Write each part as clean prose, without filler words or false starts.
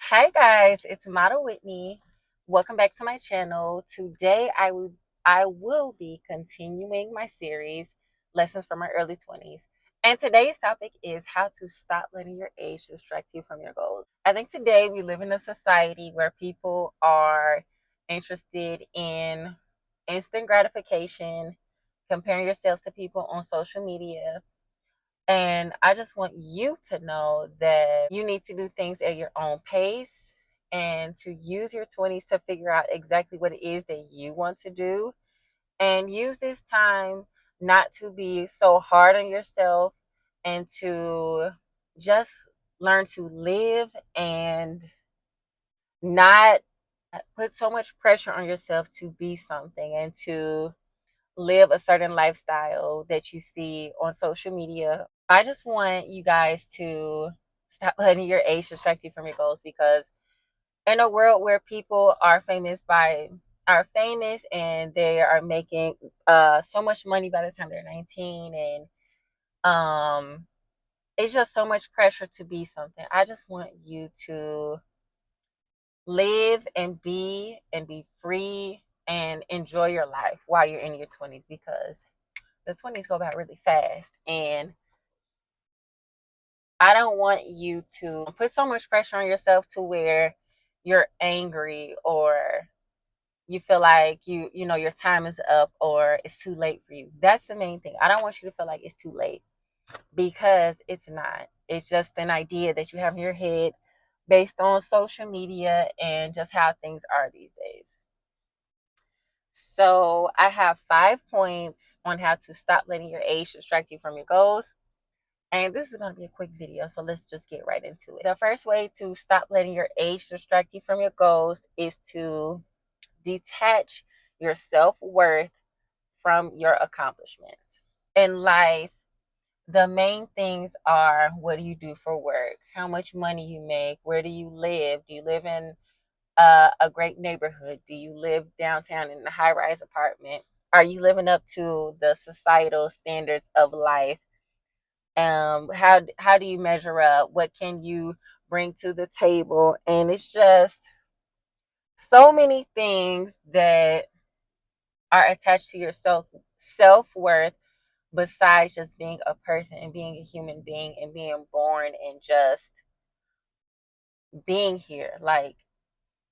Hi guys, it's Model Whitney. Welcome back to my channel. Today I will be continuing my series Lessons from My Early 20s. And today's topic is how to stop letting your age distract you from your goals. I think today we live in a society where people are interested in instant gratification, comparing yourselves to people on social media, and I just want you to know that you need to do things at your own pace and to use your 20s to figure out exactly what it is that you want to do. And use this time not to be so hard on yourself and to just learn to live and not put so much pressure on yourself to be something and to live a certain lifestyle that you see on social media. I just want you guys to stop letting your age distract you from your goals, because in a world where people are famous and they are making so much money by the time they're 19, and it's just so much pressure to be something. I just want you to live and be free and enjoy your life while you're in your 20s, because the 20s go by really fast, and I don't want you to put so much pressure on yourself to where you're angry, or you feel like you know your time is up or it's too late for you. That's the main thing. I don't want you to feel like it's too late, because it's not. It's just an idea that you have in your head based on social media and just how things are these days. So, I have 5 points on how to stop letting your age distract you from your goals. And this is going to be a quick video, so let's just get right into it. The first way to stop letting your age distract you from your goals is to detach your self worth from your accomplishments. In life, the main things are: what do you do for work? How much money you make? Where do you live? Do you live in a great neighborhood? Do you live downtown in a high rise apartment? Are you living up to the societal standards of life? How do you measure up? What can you bring to the table? And it's just so many things that are attached to your self-worth, besides just being a person and being a human being and being born and just being here. Like,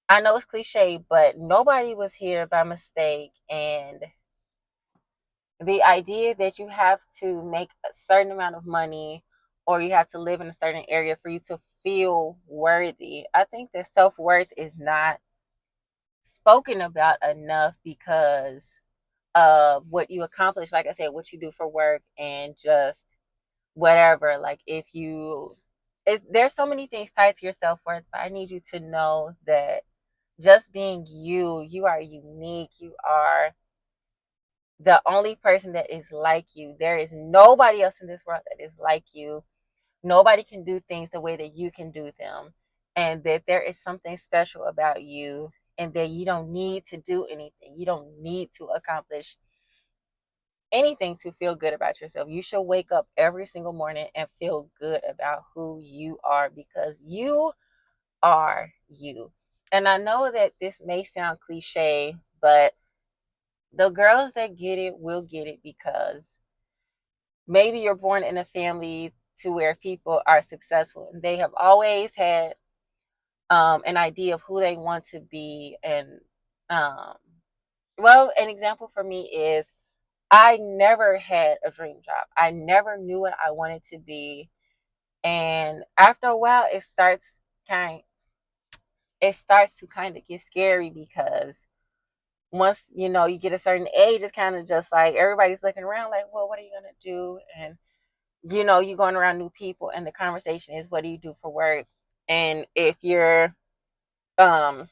I know it's cliche, but nobody was here by mistake, and the idea that you have to make a certain amount of money or you have to live in a certain area for you to feel worthy. I think that self-worth is not spoken about enough because of what you accomplish. Like I said, what you do for work and just whatever. Like, if you there's so many things tied to your self-worth, but I need you to know that just being you, you are unique. You are the only person that is like you. There is nobody else in this world that is like you. Nobody can do things the way that you can do them. And that there is something special about you, and that you don't need to do anything. You don't need to accomplish anything to feel good about yourself. You should wake up every single morning and feel good about who you are, because you are you. And I know that this may sound cliche, but the girls that get it will get it, because maybe you're born in a family to where people are successful and they have always had an idea of who they want to be. And um, well, an example for me is I never had a dream job. I never knew what I wanted to be. And after a while, kind it starts to kind of get scary, because once you get a certain age, it's kind of just like everybody's looking around like, well, what are you gonna do? And you're going around new people, and the conversation is, what do you do for work? And if you're um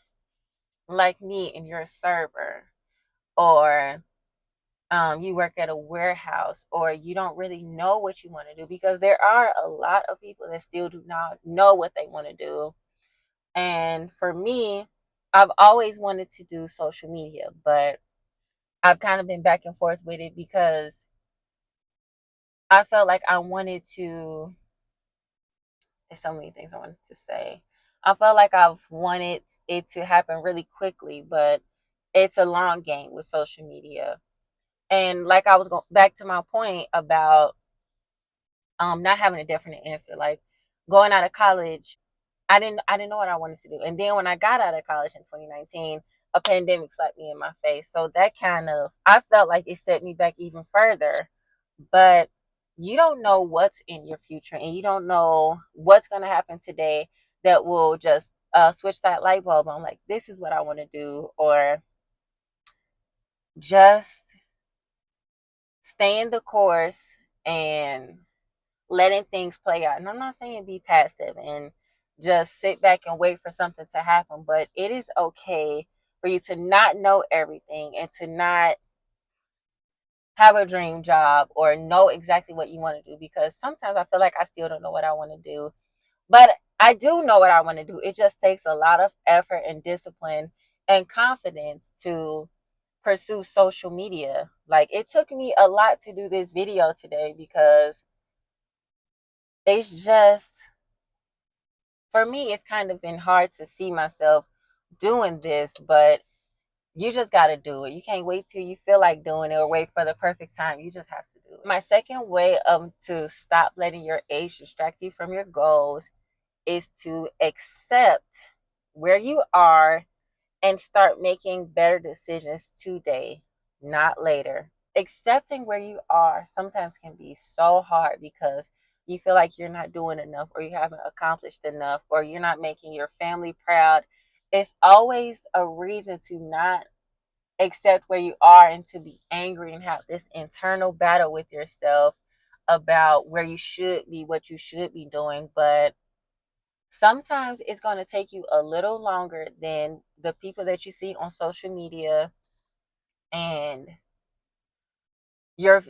like me and you're a server, or you work at a warehouse, or you don't really know what you want to do, because there are a lot of people that still do not know what they want to do. And for me, I've always wanted to do social media, but I've kind of been back and forth with it, because I felt like I wanted to. There's so many things I wanted to say. I felt like I've wanted it to happen really quickly, but it's a long game with social media. And like I was going back to my point about not having a definite answer. Like going out of college, I didn't know what I wanted to do. And then when I got out of college in 2019, a pandemic slapped me in my face. So that kind of I felt like it set me back even further. But you don't know what's in your future, and you don't know what's going to happen today that will just switch that light bulb on, like, this is what I want to do, or just stay in the course and letting things play out. And I'm not saying be passive and just sit back and wait for something to happen, but it is okay for you to not know everything and to not have a dream job or know exactly what you want to do, because sometimes I feel like I still don't know what I want to do. But I do know what I want to do. It just takes a lot of effort and discipline and confidence to pursue social media. Like, it took me a lot to do this video today because it's just, for me, it's kind of been hard to see myself doing this, but you just got to do it. You can't wait till you feel like doing it or wait for the perfect time. You just have to do it. My second way to stop letting your age distract you from your goals is to accept where you are and start making better decisions today, not later. Accepting where you are sometimes can be so hard because you feel like you're not doing enough, or you haven't accomplished enough, or you're not making your family proud. It's always a reason to not accept where you are and to be angry and have this internal battle with yourself about where you should be, what you should be doing. But sometimes it's going to take you a little longer than the people that you see on social media and your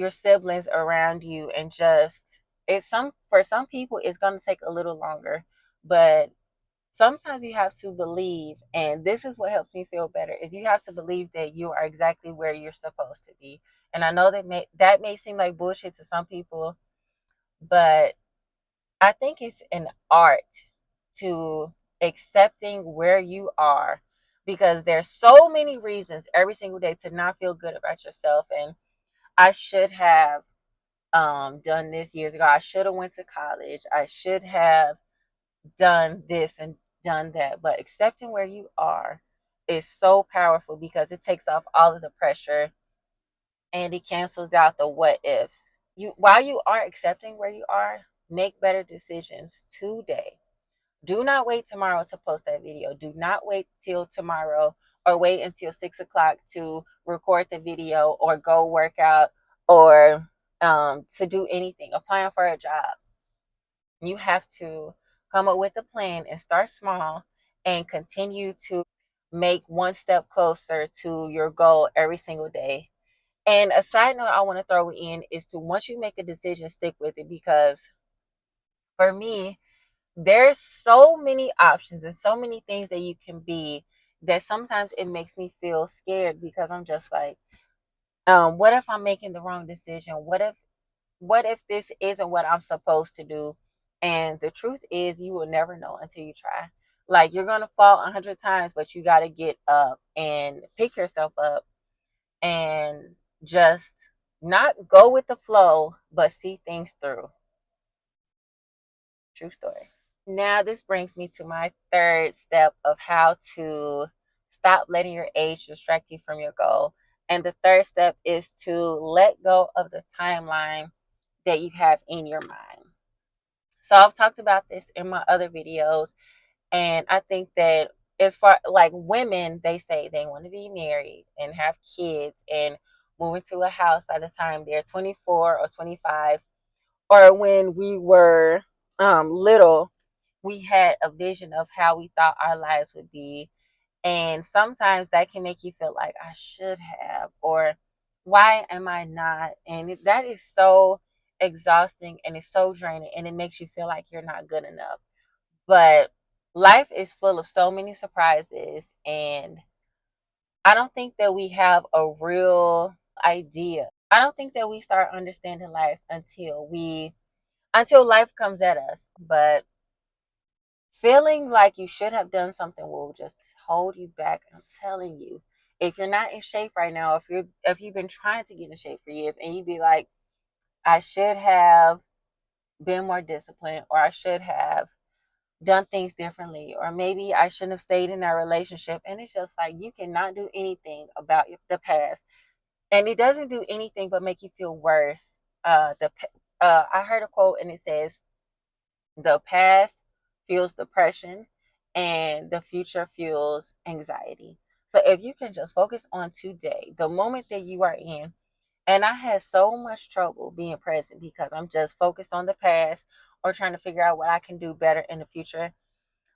siblings around you. And just, it's some for some people it's going to take a little longer, but sometimes you have to believe, and this is what helps me feel better, is you have to believe that you are exactly where you're supposed to be. And I know that may seem like bullshit to some people, but I think it's an art to accepting where you are, because there's so many reasons every single day to not feel good about yourself. And I should have done this years ago. I should have went to college. I should have done this and done that. But accepting where you are is so powerful because it takes off all of the pressure and it cancels out the what ifs. While you are accepting where you are, make better decisions today. Do not wait tomorrow to post that video. Do not wait till tomorrow or wait until 6 o'clock to record the video or go work out or to do anything. Applying for a job. You have to come up with a plan and start small and continue to make one step closer to your goal every single day. And a side note I want to throw in is to, once you make a decision, stick with it, because for me, there's so many options and so many things that you can be that sometimes it makes me feel scared, because I'm just like, what if I'm making the wrong decision? What if this isn't what I'm supposed to do? And the truth is, you will never know until you try. Like, you're gonna fall 100 times, but you got to get up and pick yourself up and just not go with the flow, but see things through. True story. Now, this brings me to my third step of how to stop letting your age distract you from your goal. And the third step is to let go of the timeline that you have in your mind. So, I've talked about this in my other videos, and I think that, as far like women, they say they want to be married and have kids and move into a house by the time they're 24 or 25. Or when we were little, we had a vision of how we thought our lives would be. And sometimes that can make you feel like, I should have, or why am I not? And that is so exhausting and it's so draining, and it makes you feel like you're not good enough. But life is full of so many surprises, and I don't think that we have a real idea. I don't think that we start understanding life until life comes at us. But Feeling like you should have done something will just hold you back. I'm telling you. If you're not in shape right now, if you've been trying to get in shape for years and you be like, I should have been more disciplined, or I should have done things differently, or maybe I shouldn't have stayed in that relationship. And it's just like you cannot do anything about the past, and it doesn't do anything but make you feel worse. I heard a quote and it says, "The past fuels depression, and the future fuels anxiety." So if you can just focus on today, the moment that you are in, and I had so much trouble being present because I'm just focused on the past or trying to figure out what I can do better in the future.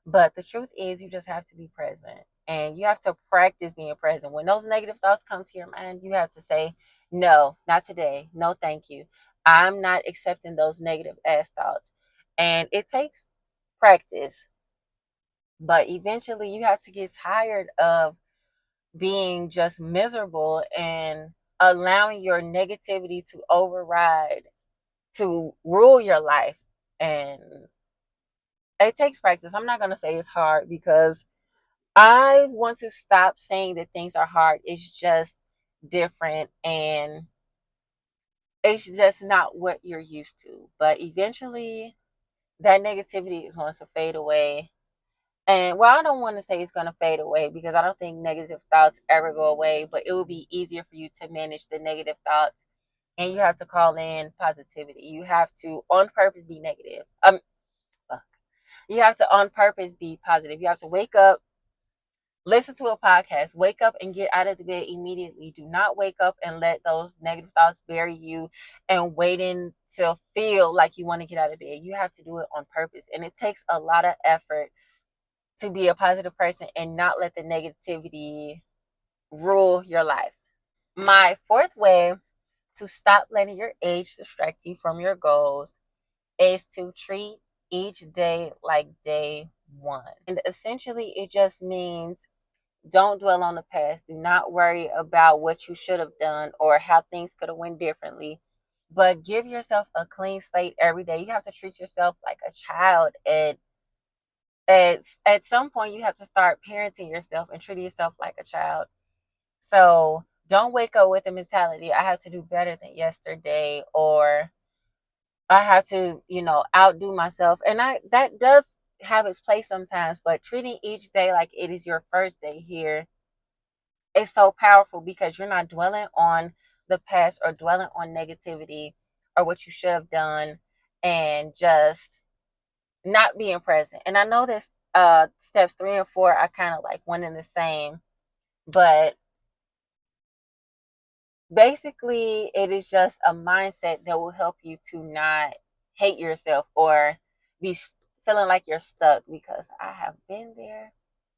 But the truth is, you just have to be present and you have to practice being present. When those negative thoughts come to your mind, you have to say, no, not today. No, thank you. I'm not accepting those negative ass thoughts. And it takes practice, but eventually you have to get tired of being just miserable and allowing your negativity to override, to rule your life. And it takes practice. I'm not going to say it's hard because I want to stop saying that things are hard. It's just different and it's just not what you're used to. But eventually, that negativity is going to fade away. And well, I don't want to say it's going to fade away because I don't think negative thoughts ever go away, but it will be easier for you to manage the negative thoughts. And you have to call in positivity. You have to on purpose be negative. You have to on purpose be positive. You have to wake up, listen to a podcast, wake up and get out of the bed immediately. Do not wake up and let those negative thoughts bury you and waiting to feel like you want to get out of bed. You have to do it on purpose. And it takes a lot of effort to be a positive person and not let the negativity rule your life. My fourth way to stop letting your age distract you from your goals is to treat each day like day one. And essentially, it just means don't dwell on the past. Do not worry about what you should have done or how things could have went differently. But give yourself a clean slate every day. You have to treat yourself like a child. At some point, you have to start parenting yourself and treating yourself like a child. So don't wake up with the mentality, I have to do better than yesterday, or I have to, outdo myself. And that does have its place sometimes, but treating each day like it is your first day here is so powerful because you're not dwelling on the past or dwelling on negativity or what you should have done and just not being present. And I know this steps 3 and 4 are kind of like one and the same, but basically it is just a mindset that will help you to not hate yourself or be feeling like you're stuck, because I have been there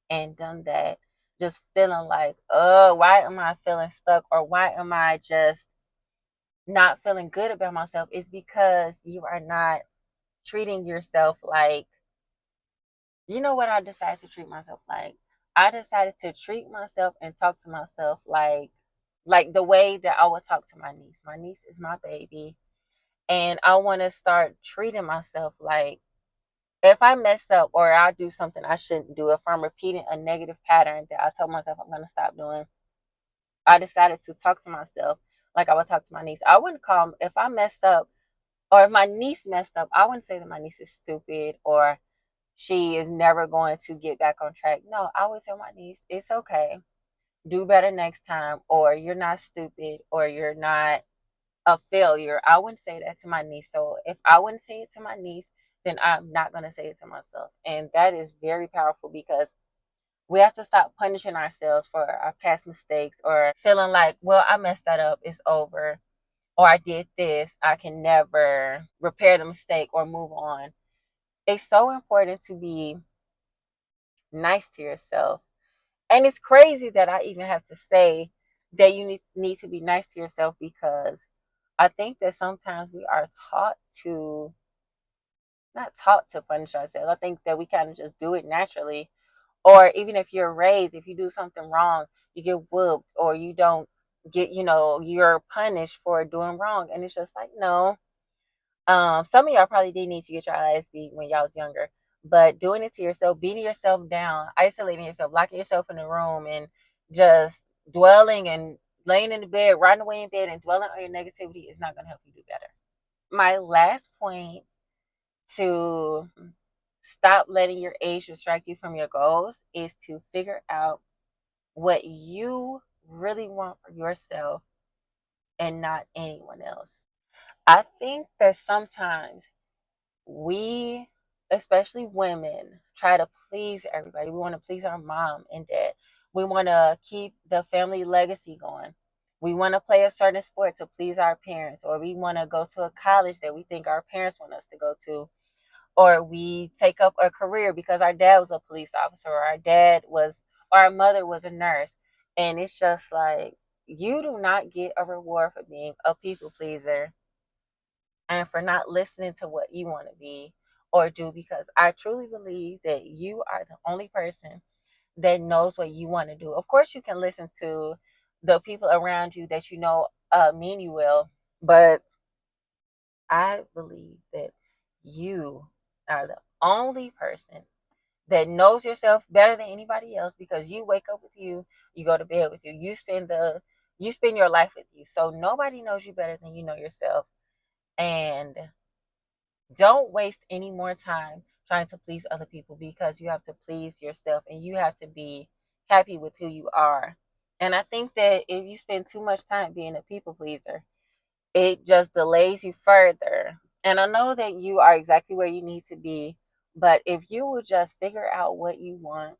and done that, just feeling like, oh, why am I feeling stuck, or why am I just not feeling good about myself? Is because you are not treating yourself like, you know what I decided to treat myself like? I decided to treat myself and talk to myself like the way that I would talk to my niece. My niece is my baby, and I want to start treating myself like, if I mess up or I do something I shouldn't do, if I'm repeating a negative pattern that I told myself I'm going to stop doing, I decided to talk to myself like I would talk to my niece. I wouldn't call, if I messed up or if my niece messed up, I wouldn't say that my niece is stupid or she is never going to get back on track. No, I would tell my niece, it's okay. Do better next time, or you're not stupid, or you're not a failure. I wouldn't say that to my niece. So if I wouldn't say it to my niece, then I'm not going to say it to myself. And that is very powerful because we have to stop punishing ourselves for our past mistakes or feeling like, well, I messed that up. It's over. Or I did this. I can never repair the mistake or move on. It's so important to be nice to yourself. And it's crazy that I even have to say that you need to be nice to yourself, because I think that sometimes we are taught to, not taught to punish ourselves. I think that we kind of just do it naturally. Or even if you're raised, if you do something wrong, you get whooped, or you don't get, you're punished for doing wrong. And it's just like, no. Some of y'all probably did need to get your ass beat when y'all was younger, But doing it to yourself, beating yourself down, isolating yourself, locking yourself in a room, and just dwelling and laying in the bed, riding away in bed, and dwelling on your negativity is not going to help you do better. My last point to stop letting your age distract you from your goals is to figure out what you really want for yourself and not anyone else. I think that sometimes we, especially women, try to please everybody. We want to please our mom and dad. We want to keep the family legacy going. We want to play a certain sport to please our parents, or we want to go to a college that we think our parents want us to go to, or we take up a career because our dad was a police officer, or our mother was a nurse. And it's just like, you do not get a reward for being a people pleaser and for not listening to what you want to be or do, because I truly believe that you are the only person that knows what you want to do. Of course, you can listen to the people around you that you know mean you well, but I believe that you are the only person that knows yourself better than anybody else, because you wake up with you, you go to bed with you, you spend your life with you. So nobody knows you better than you know yourself. And don't waste any more time trying to please other people, because you have to please yourself and you have to be happy with who you are. And I think that if you spend too much time being a people pleaser, it just delays you further. And I know that you are exactly where you need to be, but if you would just figure out what you want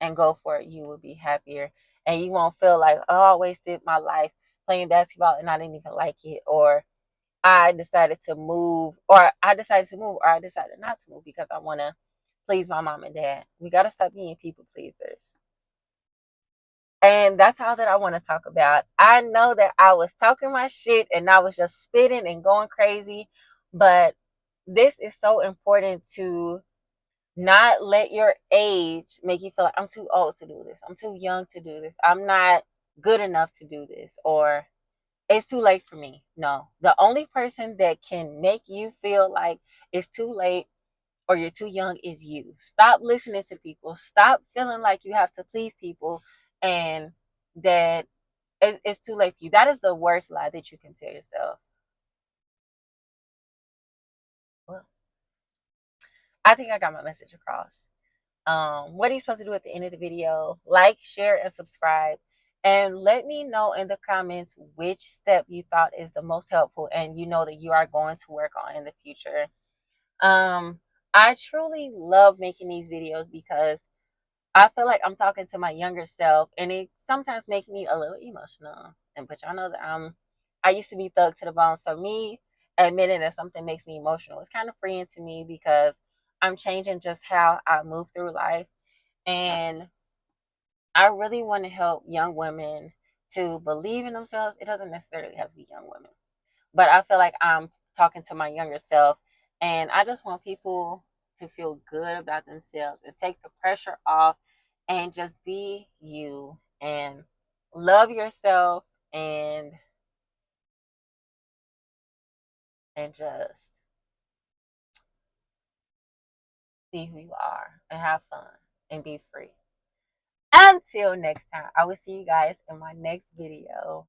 and go for it, you will be happier. And you won't feel like, oh, I wasted my life playing basketball and I didn't even like it, or I decided to move, or I decided to move, or I decided not to move because I want to please my mom and dad. We got to stop being people pleasers. And that's all that I want to talk about. I know that I was talking my shit and I was just spitting and going crazy, but this is so important to not let your age make you feel like, I'm too old to do this. I'm too young to do this. I'm not good enough to do this, or it's too late for me. No, the only person that can make you feel like it's too late or you're too young is you. Stop listening to people. Stop feeling like you have to please people and that it's too late for you. That is the worst lie that you can tell yourself. Well, I think I got my message across. What are you supposed to do at the end of the video? Like, share, and subscribe. And let me know in the comments which step you thought is the most helpful and you know that you are going to work on in the future. Um, I truly love making these videos because I feel like I'm talking to my younger self, and it sometimes makes me a little emotional. And but y'all know that I used to be thug to the bone, so me admitting that something makes me emotional is kind of freeing to me, because I'm changing just how I move through life. And I really want to help young women to believe in themselves. It doesn't necessarily have to be young women, but I feel like I'm talking to my younger self, and I just want people to feel good about themselves and take the pressure off and just be you and love yourself and just be who you are and have fun and be free. Until next time, I will see you guys in my next video.